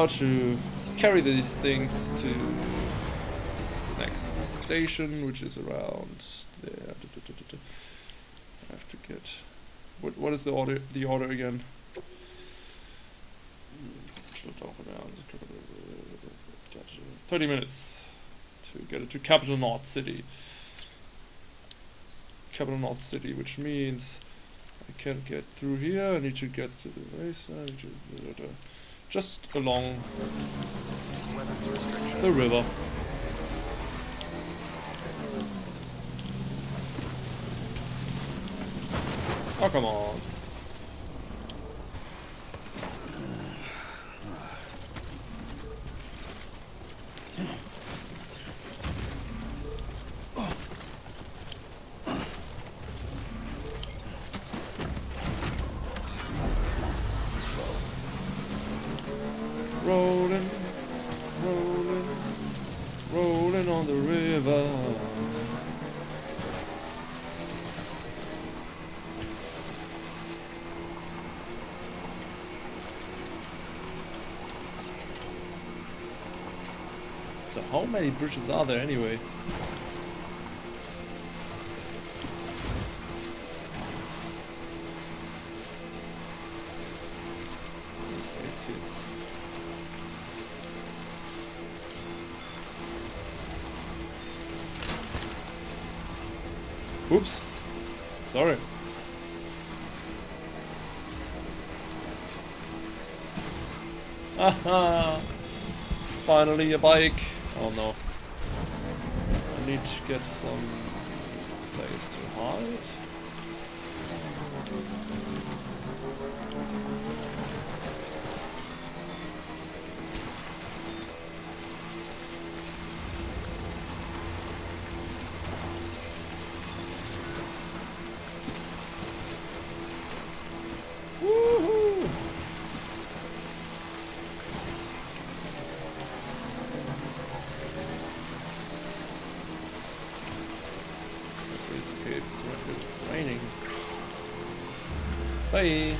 how to carry these things to the next station, which is around there. I have to get... What is the order again? 30 minutes to get it to Capital North City. Capital North City, which means I can't get through here. I need to get to the race. I need to just along the river. Oh, come on. Rolling, rolling, rolling on the river. So how many bridges are there anyway? Oops. Sorry. Haha. Finally a bike. Oh no. I need to get some place to hide. Woohoo! It's okay, it's raining. Bye!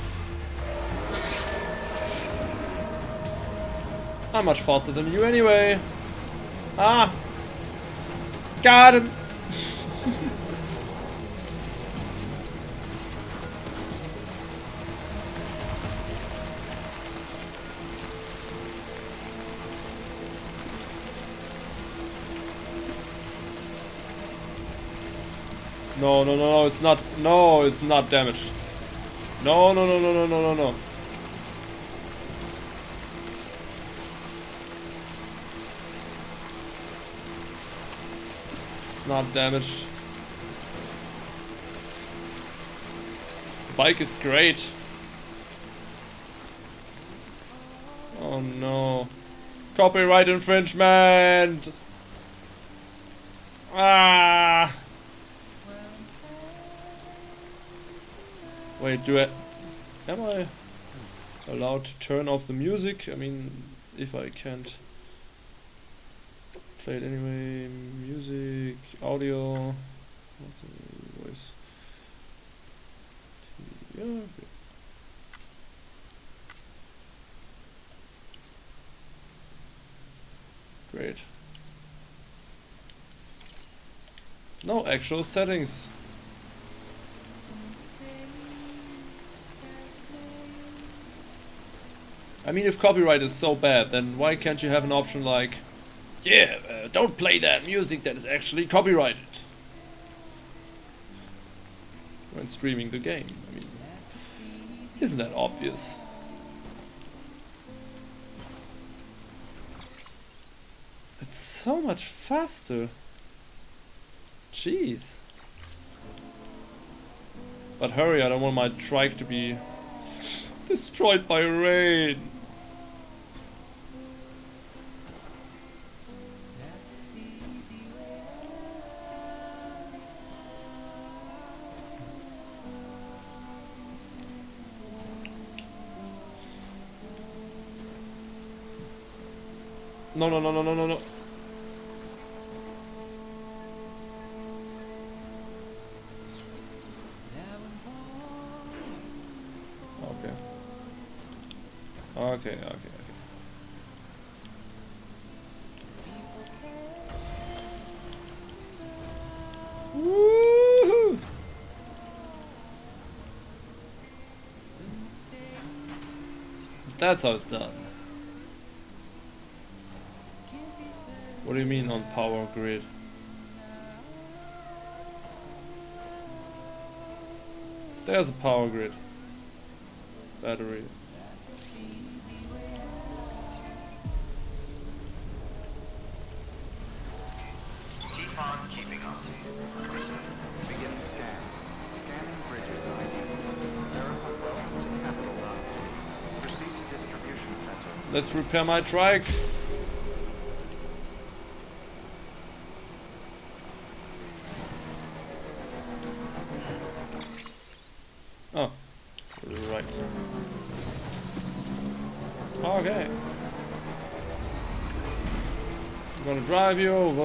I'm much faster than you anyway! Ah! Got him! No, no, no, no, it's not. No, it's not damaged. No, no, no, no, no, no, no, no. It's not damaged. The bike is great. Oh no. Copyright infringement! Ah! Wait, am I allowed to turn off the music? I mean, if I can't play it anyway. Music, audio, voice. Yeah. Okay. Great. No actual settings. I mean, if copyright is so bad, then why can't you have an option like, yeah, don't play that music that is actually copyrighted when streaming the game? I mean, isn't that obvious? It's so much faster. Jeez. But hurry, I don't want my trike to be destroyed by rain. No, no, no, no, no, no, no. Okay. Okay, okay, okay. That's how it's done. What do you mean on power grid? There's a power grid. Battery. Keep on keeping on. Begin scan. Scanning bridges ID. Verify welcome to capital.city. Proceed to distribution center. Let's repair my trike. Oh, right. Okay. I'm gonna drive you over.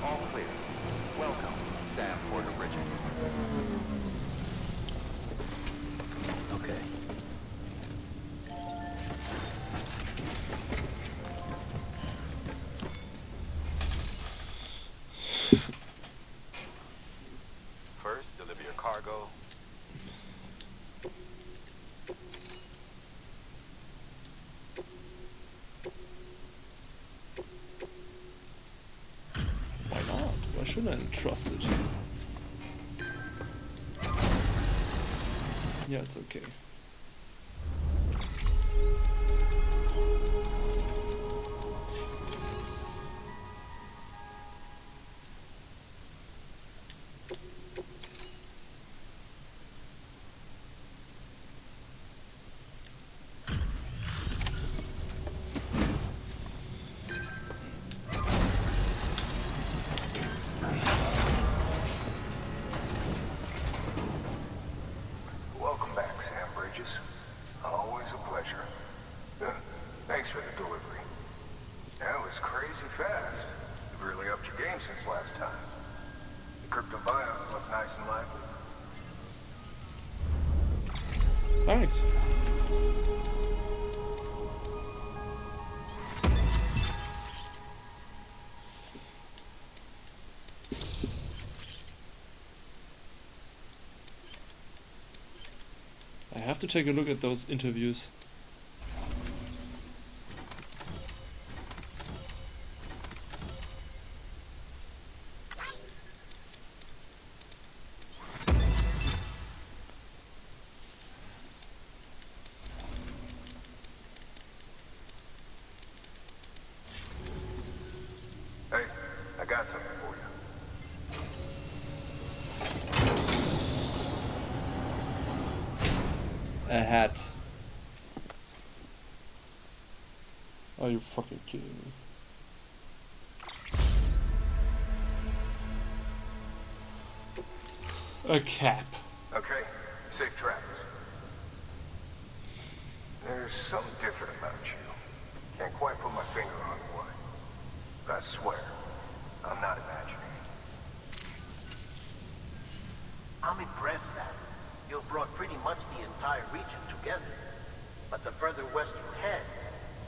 All clear. Welcome, Sam Porter Bridges. Okay. First, deliver your cargo. Why not? Why shouldn't I trust it? Yeah, it's okay. Welcome back, Sam Bridges. Always a pleasure. Thanks for the delivery. That was crazy fast. You've really upped your game since last time. The crypto bios look nice and lively. Thanks. I have to take a look at those interviews. Hey, I got something for you. A hat. Are you fucking kidding me? A cap. Okay, safe travels. There's something different about you. Can't quite put my finger on what. But I swear, I'm not imagining it. I'm impressed, Sam. You've brought pretty much the entire region together. But the further west you head,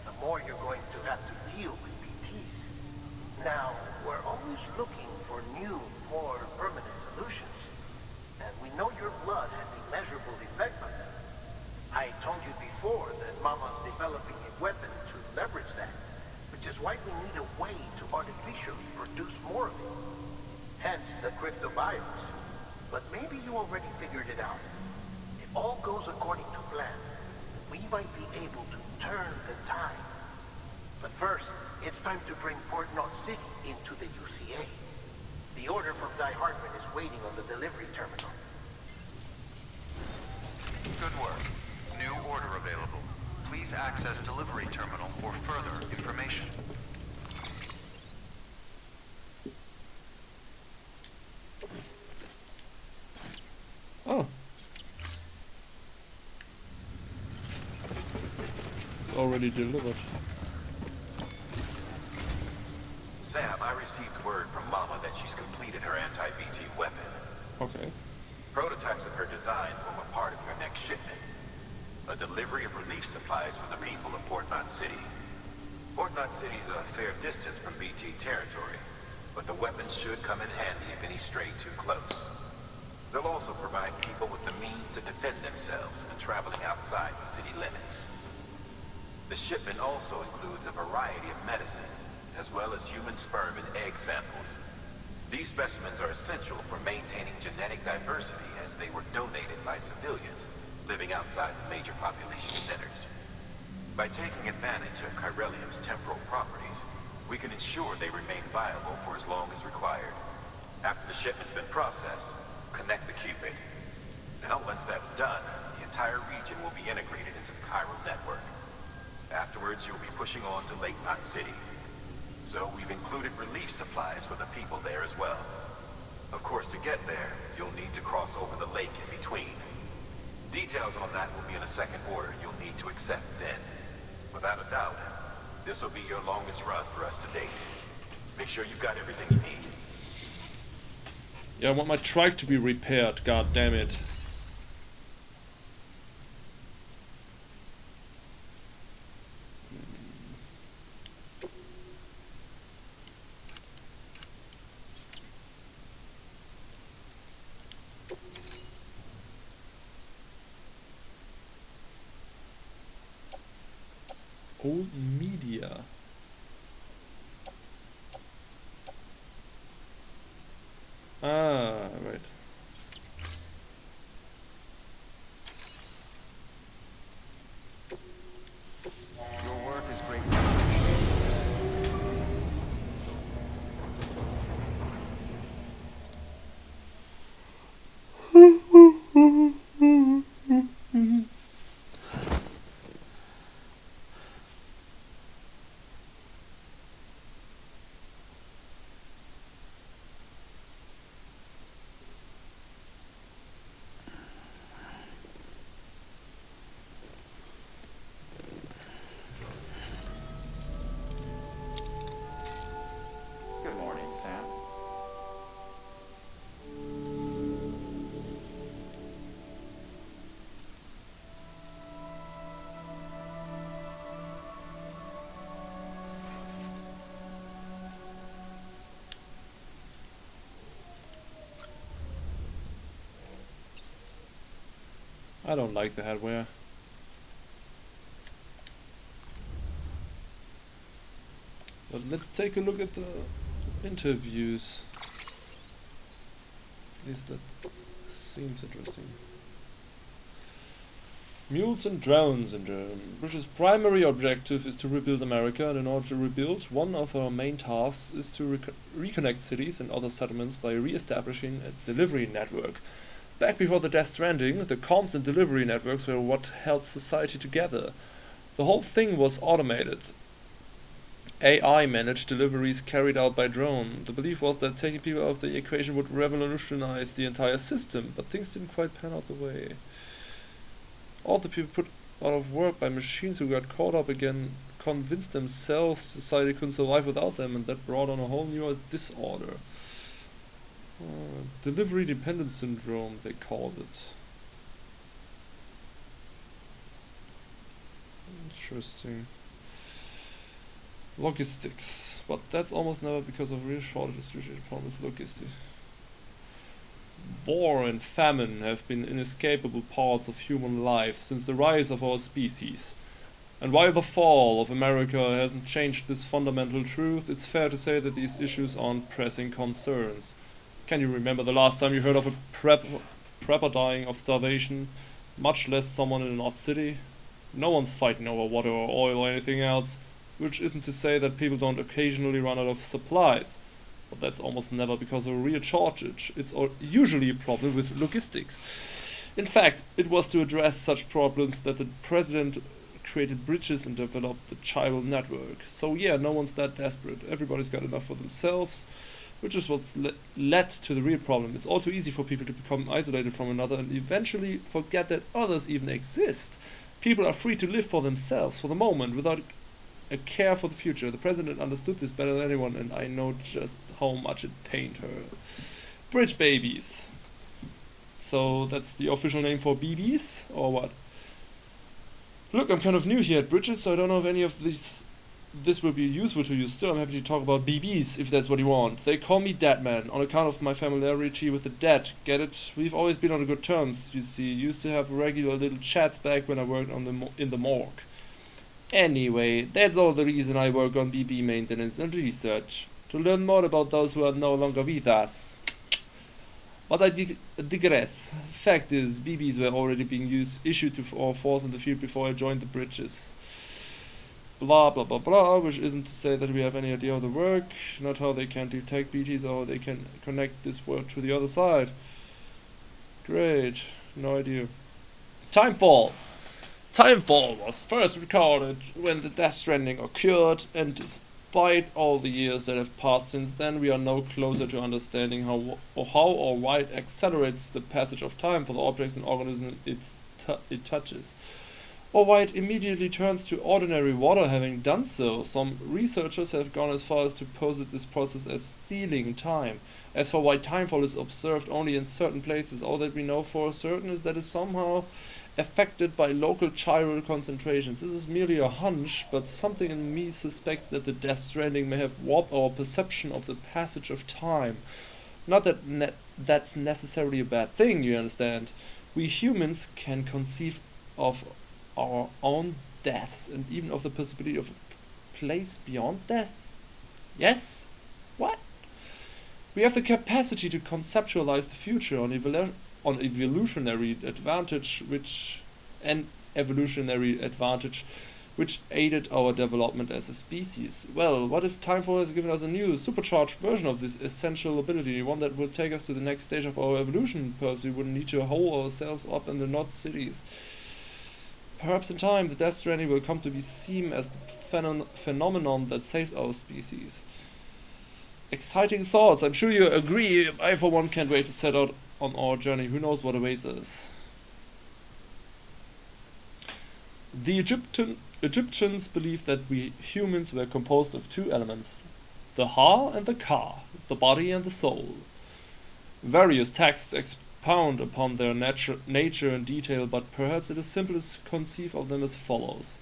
the more you're going to have to deal with BTs. Now, we're always looking for new, more permanent solutions. And we know your blood has a measurable effect on them. I told you before that Mama's developing a weapon to leverage that, which is why we need a way to artificially produce more of it. Hence the cryptobiotes. But maybe you already figured it out. If all goes according to plan, we might be able to turn the tide. But first, it's time to bring Port Knot City into the UCA. The order from Die Hartman is waiting on the delivery terminal. Good work. New order available. Please access delivery terminal for further information. Oh. It's already delivered. Sam, I received word from Mama that she's completed her anti-BT weapon. Okay. Prototypes of her design form a part of your next shipment. A delivery of relief supplies for the people of Port Knot City. Port Knot City is a fair distance from BT territory, but the weapons should come in handy if any stray too close. They'll also provide people with the means to defend themselves when traveling outside the city limits. The shipment also includes a variety of medicines, as well as human sperm and egg samples. These specimens are essential for maintaining genetic diversity as they were donated by civilians living outside the major population centers. By taking advantage of chiralium's temporal properties, we can ensure they remain viable for as long as required. After the shipment's been processed, connect the Cupid. Now, once that's done, the entire region will be integrated into the chiral network. Afterwards, you'll be pushing on to Lake Knot City. So we've included relief supplies for the people there as well. Of course, to get there, you'll need to cross over the lake in between. Details on that will be in a second order you'll need to accept then. Without a doubt, this will be your longest run for us to date. Make sure you've got everything you need. Yeah, I want my trike to be repaired, god damn it. Old media. Ah, right. Your work is great. Good morning, Sam. I don't like the headwear. But let's take a look at the interviews. At least that seems interesting. Mules and drones syndrome. British's primary objective is to rebuild America, and in order to rebuild, one of our main tasks is to reconnect cities and other settlements by re-establishing a delivery network. Back before the Death Stranding, the comms and delivery networks were what held society together. The whole thing was automated. AI managed deliveries carried out by drone. The belief was that taking people out of the equation would revolutionize the entire system, but things didn't quite pan out the way. All the people put out of work by machines who got caught up again convinced themselves society couldn't survive without them, and that brought on a whole new disorder. Delivery dependence syndrome, they called it. Interesting. Logistics, but that's almost never because of real shortages. Usually the problem is logistics. War and famine have been inescapable parts of human life since the rise of our species. And while the fall of America hasn't changed this fundamental truth, it's fair to say that these issues aren't pressing concerns. Can you remember the last time you heard of a prepper dying of starvation, much less someone in an odd city? No one's fighting over water or oil or anything else, which isn't to say that people don't occasionally run out of supplies. But that's almost never because of a real shortage. It's usually a problem with logistics. In fact, it was to address such problems that the president created bridges and developed the chiral network. So yeah, no one's that desperate. Everybody's got enough for themselves, which is what's led to the real problem. It's all too easy for people to become isolated from another and eventually forget that others even exist. People are free to live for themselves for the moment without a care for the future. The president understood this better than anyone, and I know just how much it pained her. Bridge babies. So that's the official name for BBs, or what? Look, I'm kind of new here at Bridges, so I don't know if any of these this will be useful to you, still I'm happy to talk about BBs if that's what you want. They call me Deadman on account of my familiarity with the dead. Get it? We've always been on good terms, you see. Used to have regular little chats back when I worked on in the morgue. Anyway, that's all the reason I work on BB maintenance and research. To learn more about those who are no longer with us. But I digress. Fact is, BBs were already being issued to our force in the field before I joined the bridges. Blah blah blah blah, which isn't to say that we have any idea how they work, not how they can detect BTs or how they can connect this world to the other side. Great, no idea. Timefall! Timefall was first recorded when the Death Stranding occurred, and despite all the years that have passed since then, we are no closer to understanding how or why it accelerates the passage of time for the objects and organisms it touches, or why it immediately turns to ordinary water having done so. Some researchers have gone as far as to posit this process as stealing time. As for why timefall is observed only in certain places, all that we know for certain is that it is somehow affected by local chiral concentrations. This is merely a hunch, but something in me suspects that the Death Stranding may have warped our perception of the passage of time. Not that that's necessarily a bad thing, you understand. We humans can conceive of our own deaths and even of the possibility of a place beyond death. Yes? What? We have the capacity to conceptualize the future on evolutionary advantage which aided our development as a species. Well, what if Timefall has given us a new, supercharged version of this essential ability, one that will take us to the next stage of our evolution? Perhaps we wouldn't need to hole ourselves up in the North cities. Perhaps in time, the Death Stranding will come to be seen as the phenomenon that saves our species. Exciting thoughts, I'm sure you agree. I for one can't wait to set out on our journey. Who knows what awaits us. The Egyptians believed that we humans were composed of two elements, the Ha and the Ka, the body and the soul. Various texts expound upon their nature in detail, but perhaps it is simplest to conceive of them as follows.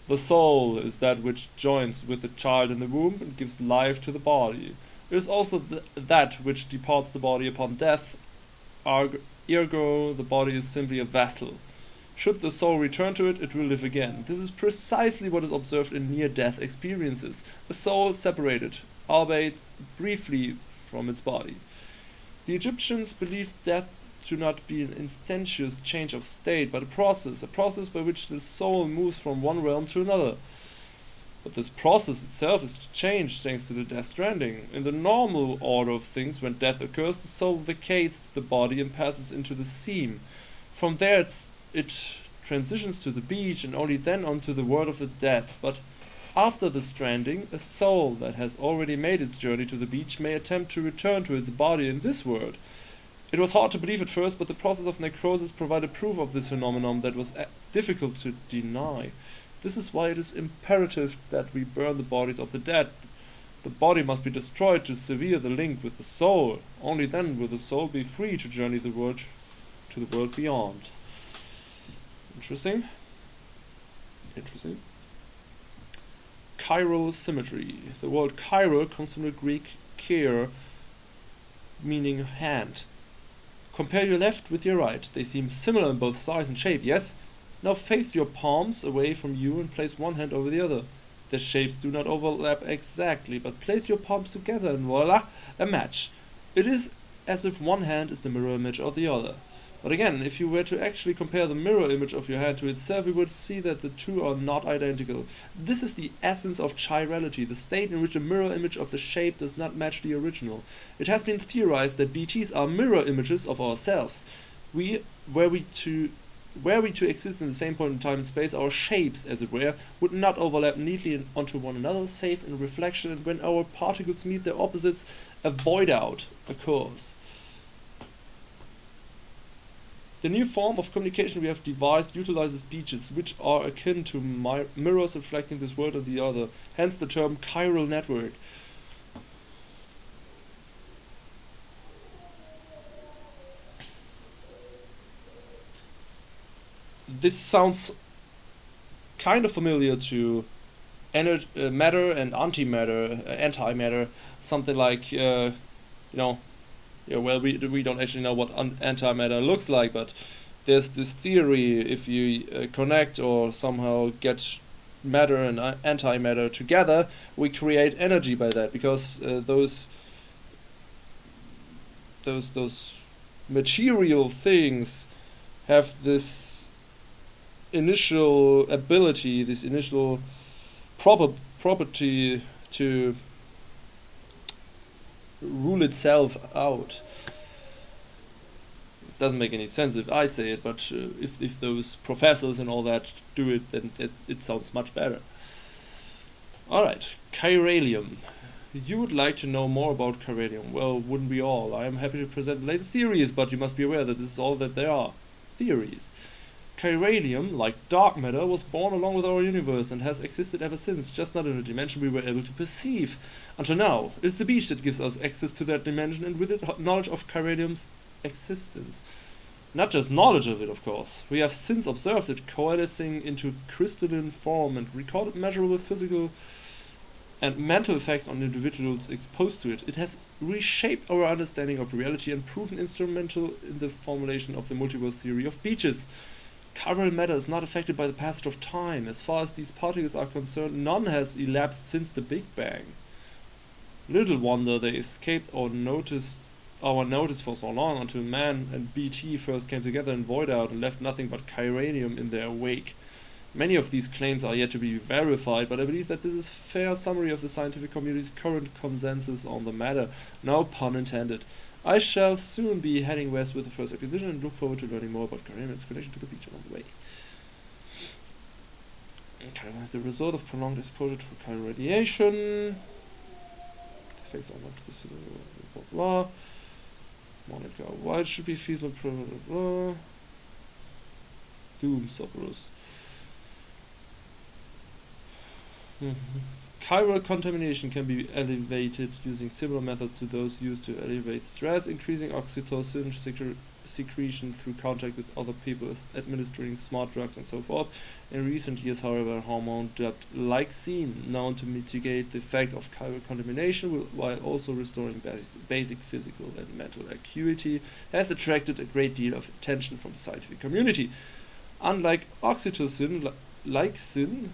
The soul is that which joins with the child in the womb and gives life to the body. It is also that which departs the body upon death. Ergo, the body is simply a vessel. Should the soul return to it, it will live again. This is precisely what is observed in near-death experiences. A soul separated, albeit briefly, from its body. The Egyptians believed death to not be an instantaneous change of state, but a process by which the soul moves from one realm to another. But this process itself is changed thanks to the Death Stranding. In the normal order of things, when death occurs, the soul vacates the body and passes into the seam. From there it transitions to the beach and only then onto the world of the dead. But after the stranding, a soul that has already made its journey to the beach may attempt to return to its body in this world. It was hard to believe at first, but the process of necrosis provided proof of this phenomenon that was difficult to deny. This is why it is imperative that we burn the bodies of the dead. The body must be destroyed to sever the link with the soul. Only then will the soul be free to journey to the world beyond. Interesting. Chiral symmetry. The word chiral comes from the Greek chir, meaning hand. Compare your left with your right. They seem similar in both size and shape, yes? Now face your palms away from you and place one hand over the other. Their shapes do not overlap exactly, but place your palms together and voila, a match. It is as if one hand is the mirror image of the other. But again, if you were to actually compare the mirror image of your hand to itself, you would see that the two are not identical. This is the essence of chirality, the state in which a mirror image of the shape does not match the original. It has been theorized that BTs are mirror images of ourselves. Were we to exist in the same point in time and space, our shapes, as it were, would not overlap neatly onto one another, save in reflection, and when our particles meet their opposites, a void out occurs. The new form of communication we have devised utilizes beaches, which are akin to mirrors reflecting this world and the other, hence the term chiral network. This sounds kind of familiar to matter and antimatter, something like well, we don't actually know what antimatter looks like, but there's this theory: if you connect or somehow get matter and antimatter together, we create energy by that, because those material things have this initial ability, this initial property to rule itself out. It doesn't make any sense if I say it, but if those professors and all that do it, then it sounds much better. Alright, chiralium. You would like to know more about chiralium. Well, wouldn't we all? I am happy to present the latest theories, but you must be aware that this is all that there are. Theories. Chiralium, like dark matter, was born along with our universe and has existed ever since, just not in a dimension we were able to perceive. Until now, it's the beach that gives us access to that dimension, and with it knowledge of chiralium's existence. Not just knowledge of it, of course. We have since observed it coalescing into crystalline form and recorded measurable physical and mental effects on individuals exposed to it. It has reshaped our understanding of reality and proven instrumental in the formulation of the multiverse theory of beaches. Chiral matter is not affected by the passage of time. As far as these particles are concerned, none has elapsed since the Big Bang. Little wonder they escaped our notice for so long, until man and BT first came together in Void Out and left nothing but chiralium in their wake. Many of these claims are yet to be verified, but I believe that this is a fair summary of the scientific community's current consensus on the matter. No pun intended. I shall soon be heading west with the first acquisition and look forward to learning more about chiralium and its connection to the beach along the way. Chiralium is the result of prolonged exposure to chiral radiation. Effects are not visible, blah blah blah. Monica, why it should be feasible, blah blah blah. Doom sufferers. Chiral contamination can be elevated using similar methods to those used to elevate stress, increasing oxytocin secretion through contact with other people, administering smart drugs and so forth. In recent years, however, a hormone dubbed lysine, known to mitigate the effect of chiral contamination while also restoring basic physical and mental acuity, has attracted a great deal of attention from the scientific community. Unlike oxytocin, lysine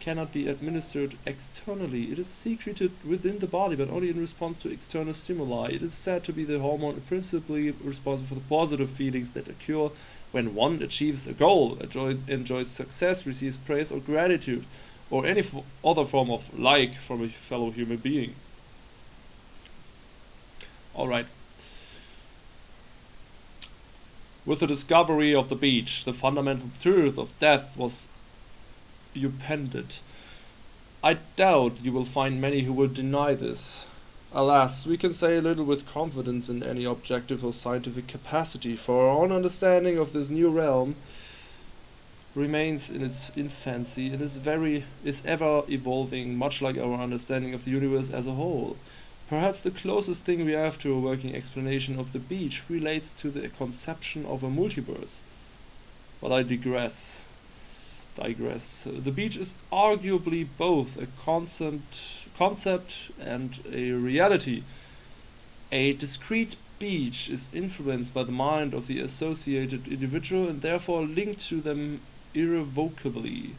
cannot be administered externally. It is secreted within the body, but only in response to external stimuli. It is said to be the hormone principally responsible for the positive feelings that occur when one achieves a goal, enjoys success, receives praise or gratitude, or any other form of like from a fellow human being. Alright. With the discovery of the beach, the fundamental truth of death was upended. I doubt you will find many who will deny this. Alas, we can say little with confidence in any objective or scientific capacity, for our own understanding of this new realm remains in its infancy and is ever evolving, much like our understanding of the universe as a whole. Perhaps the closest thing we have to a working explanation of the beach relates to the conception of a multiverse. But I digress. The beach is arguably both a concept and a reality. A discrete beach is influenced by the mind of the associated individual and therefore linked to them irrevocably.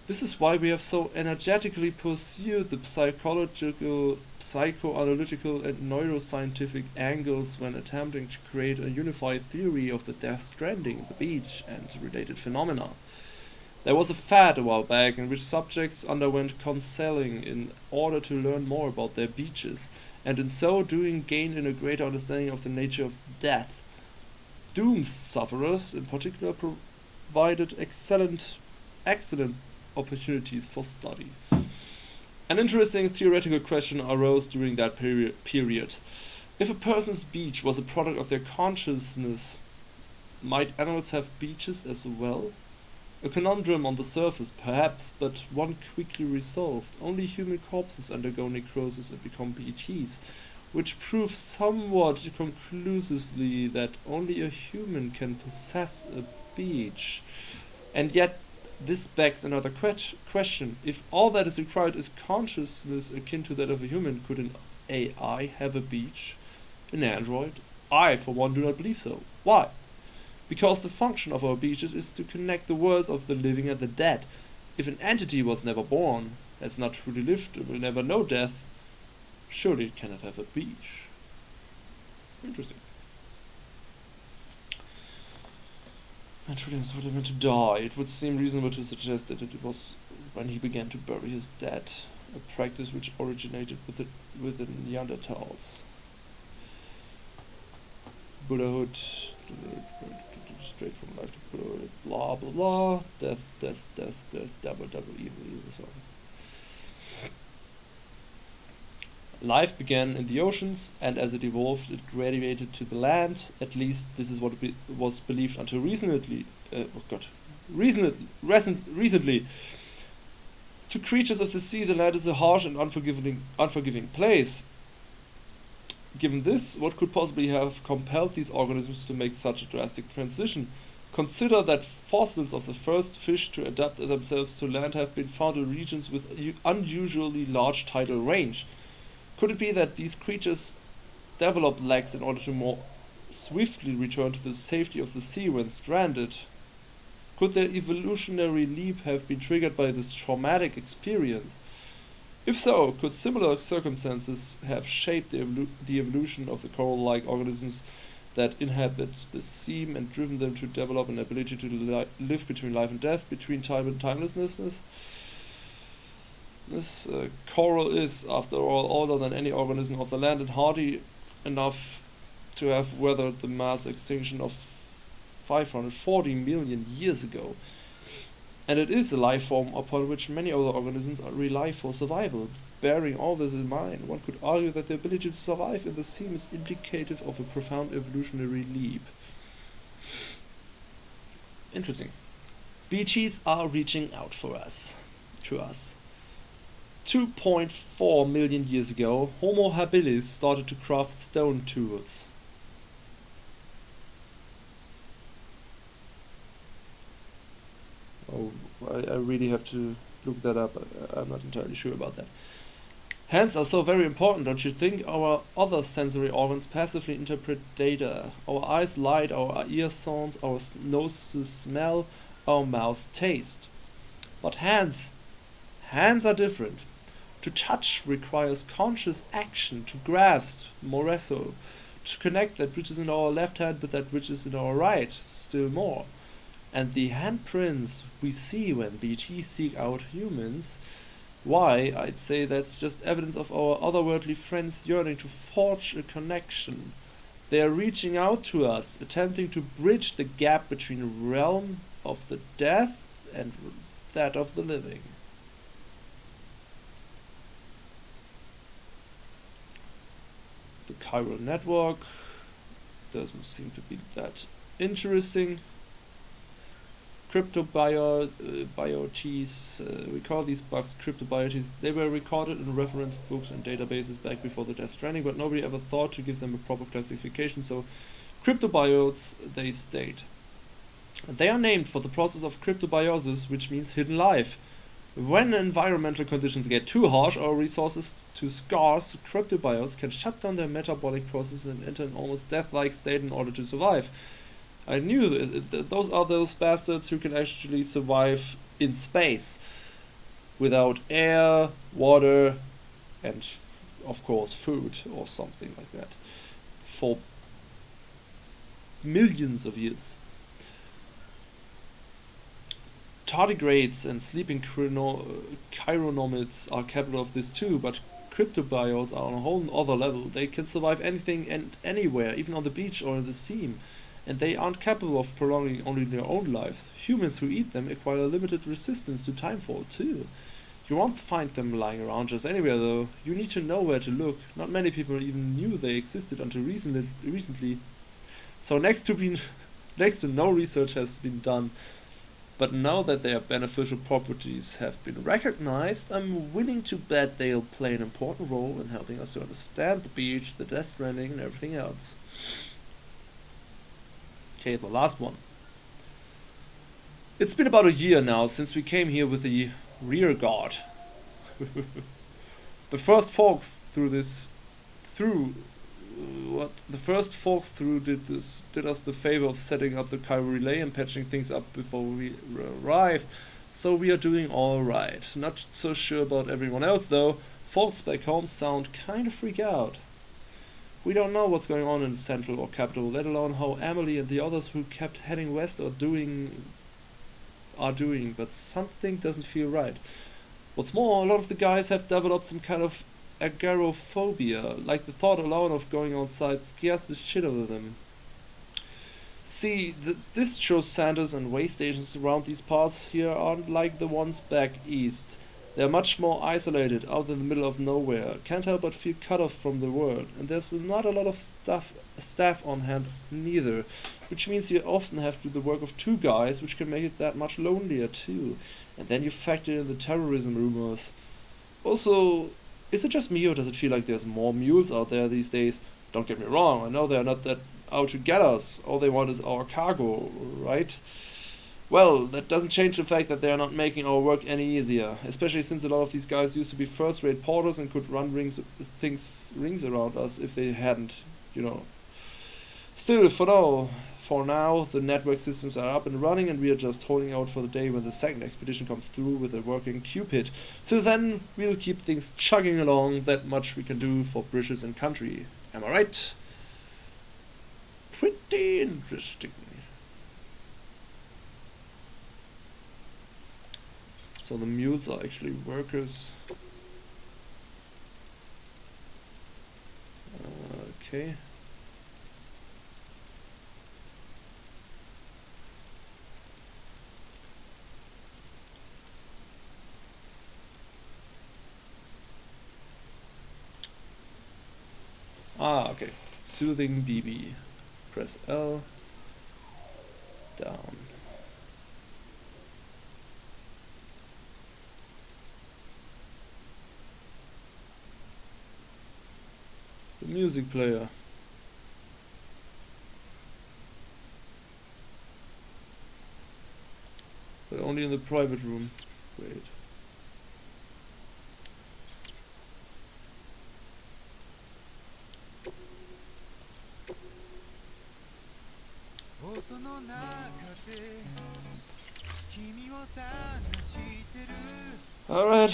This is why we have so energetically pursued the psychological, psychoanalytical and neuroscientific angles when attempting to create a unified theory of the Death Stranding, the beach, and related phenomena. There was a fad a while back in which subjects underwent counseling in order to learn more about their beaches, and in so doing gain in a greater understanding of the nature of death. Doom sufferers, in particular, provided excellent opportunities for study. An interesting theoretical question arose during that period. If a person's beach was a product of their consciousness, might animals have beaches as well? A conundrum on the surface, perhaps, but one quickly resolved. Only human corpses undergo necrosis and become BTs, which proves somewhat conclusively that only a human can possess a beach. And yet, This begs another question. If all that is required is consciousness akin to that of a human, could an AI have a beach? An android? I, for one, do not believe so. Why? Because the function of our beaches is to connect the worlds of the living and the dead. If an entity was never born, has not truly lived, and will never know death, surely it cannot have a beach. Interesting. And Trillians would have been to die. It would seem reasonable to suggest that it was when he began to bury his dead, a practice which originated with the Neanderthals. Buddhahood, straight from life to Buddhahood, blah blah blah, death, death, death, death, double, double, evil, evil, so on. Life began in the oceans, and as it evolved, it graduated to the land. At least this is what was believed until recently. Recently. To creatures of the sea, the land is a harsh and unforgiving place. Given this, what could possibly have compelled these organisms to make such a drastic transition? Consider that fossils of the first fish to adapt themselves to land have been found in regions with unusually large tidal range. Could it be that these creatures developed legs in order to more swiftly return to the safety of the sea when stranded? Could their evolutionary leap have been triggered by this traumatic experience? If so, could similar circumstances have shaped the evolution of the coral-like organisms that inhabit the sea and driven them to develop an ability to live between life and death, between time and timelessness? This coral is, after all, older than any organism of the land and hardy enough to have weathered the mass extinction of 540 million years ago. And it is a life form upon which many other organisms rely for survival. Bearing all this in mind, one could argue that the ability to survive in the sea is indicative of a profound evolutionary leap. Interesting. Beaches are reaching out to us. 2.4 million years ago, Homo habilis started to craft stone tools. Oh, I really have to look that up. I'm not entirely sure about that. Hands are so very important, don't you think? Our other sensory organs passively interpret data. Our eyes light, our ears sound, our noses smell, our mouths taste. But hands are different. To touch requires conscious action, to grasp, more so, to connect that which is in our left hand with that which is in our right, still more. And the handprints we see when BTs seek out humans, why, I'd say that's just evidence of our otherworldly friends yearning to forge a connection. They are reaching out to us, attempting to bridge the gap between the realm of the dead and that of the living. The chiral network doesn't seem to be that interesting. Cryptobiotes, we call these bugs cryptobiotes. They were recorded in reference books and databases back before the Death Stranding, but nobody ever thought to give them a proper classification, so cryptobiotes, they state. They are named for the process of cryptobiosis, which means hidden life. When environmental conditions get too harsh or resources too scarce, cryptobiotes can shut down their metabolic processes and enter an almost death-like state in order to survive. I knew those are those bastards who can actually survive in space without air, water, and of course food or something like that for millions of years. Tardigrades and sleeping chironomids are capable of this too, but cryptobiotes are on a whole other level. They can survive anything and anywhere, even on the beach or in the sea. And they aren't capable of prolonging only their own lives. Humans who eat them acquire limited resistance to timefall too. You won't find them lying around just anywhere though. You need to know where to look. Not many people even knew they existed until recently. So next to no research has been done. But now that their beneficial properties have been recognized, I'm willing to bet they'll play an important role in helping us to understand the beach, the Death Stranding, and everything else. Okay, the last one. It's been about a year now since we came here with the rear guard. The first folks did us the favor of setting up the Kyou relay and patching things up before we arrived, so we are doing alright. Not so sure about everyone else though. Folks back home sound kinda freak out. We don't know what's going on in Central or Capital, let alone how Emily and the others who kept heading west are doing, but something doesn't feel right. What's more, a lot of the guys have developed some kind of agoraphobia, like the thought alone of going outside scares the shit out of them. See, the distro centers and way stations around these parts here aren't like the ones back east. They're much more isolated, out in the middle of nowhere, can't help but feel cut off from the world, and there's not a lot of staff on hand neither, which means you often have to do the work of 2 guys, which can make it that much lonelier too. And then you factor in the terrorism rumors. Also, is it just me or does it feel like there's more mules out there these days? Don't get me wrong, I know they're not that out to get us, all they want is our cargo, right? Well, that doesn't change the fact that they are not making our work any easier, especially since a lot of these guys used to be first-rate porters and could run rings around us if they hadn't, you know. Still, for now, the network systems are up and running and we are just holding out for the day when the second expedition comes through with a working Cupid. Till then, we'll keep things chugging along, that much we can do for bridges and country. Am I right? Pretty interesting. So the mules are actually workers. Okay. Okay. Soothing BB. Press L. Down. The music player. But only in the private room. Wait. Alright.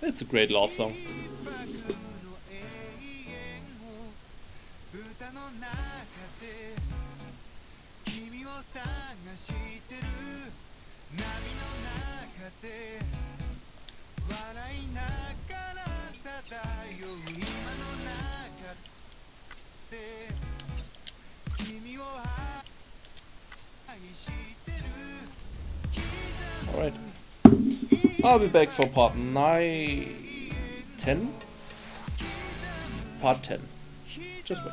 It's a great love song. Alright. I'll be back for part 10? Part 10. Just wait.